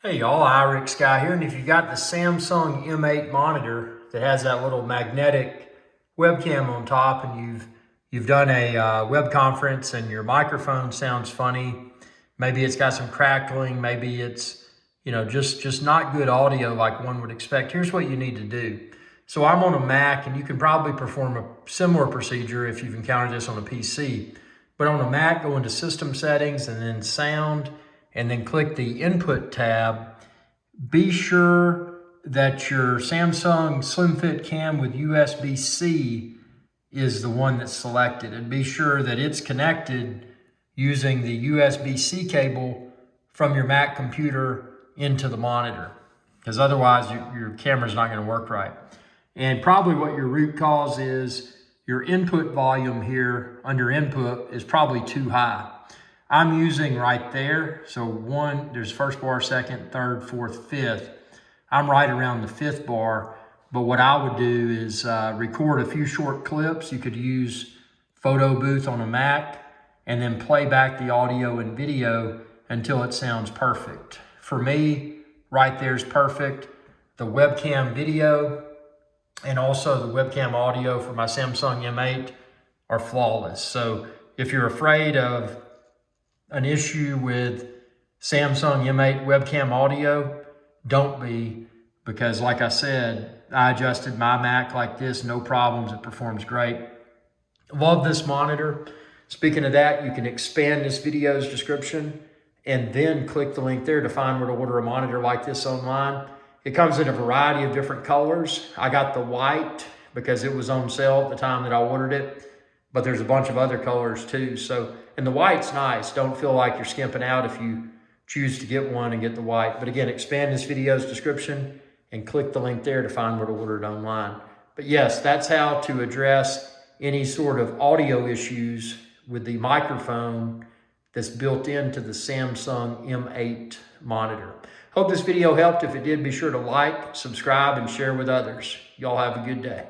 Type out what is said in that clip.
Hey y'all, iRick Guy here, and if you've got the Samsung M8 monitor that has that little magnetic webcam on top, and you've done a web conference and your microphone sounds funny, maybe it's got some crackling, maybe it's just not good audio like one would expect. Here's what you need to do. So I'm on a Mac, and you can probably perform a similar procedure if you've encountered this on a PC. But on a Mac, go into System Settings and then Sound, and then click the Input tab. Be sure that your Samsung Slim Fit cam with USB-C is the one that's selected, and be sure that it's connected using the USB-C cable from your Mac computer into the monitor, because otherwise your camera's not going to work right. And probably what your root cause is, your input volume here under input is probably too high. I'm using right there. So there's first bar, second, third, fourth, fifth. I'm right around the fifth bar. But what I would do is record a few short clips. You could use Photo Booth on a Mac and then play back the audio and video until it sounds perfect. For me, right there is perfect. The webcam video and also the webcam audio for my Samsung M8 are flawless. So if you're afraid of an issue with Samsung M8 webcam audio, don't be, because like I said, I adjusted my Mac like this, no problems, it performs great. Love this monitor. Speaking of that, you can expand this video's description and then click the link there to find where to order a monitor like this online. It comes in a variety of different colors. I got the white because it was on sale at the time that I ordered it, but there's a bunch of other colors too. And the white's nice. Don't feel like you're skimping out if you choose to get one and get the white. But again, expand this video's description and click the link there to find where to order it online. But yes, that's how to address any sort of audio issues with the microphone that's built into the Samsung M8 monitor. Hope this video helped. If it did, be sure to like, subscribe, and share with others. Y'all have a good day.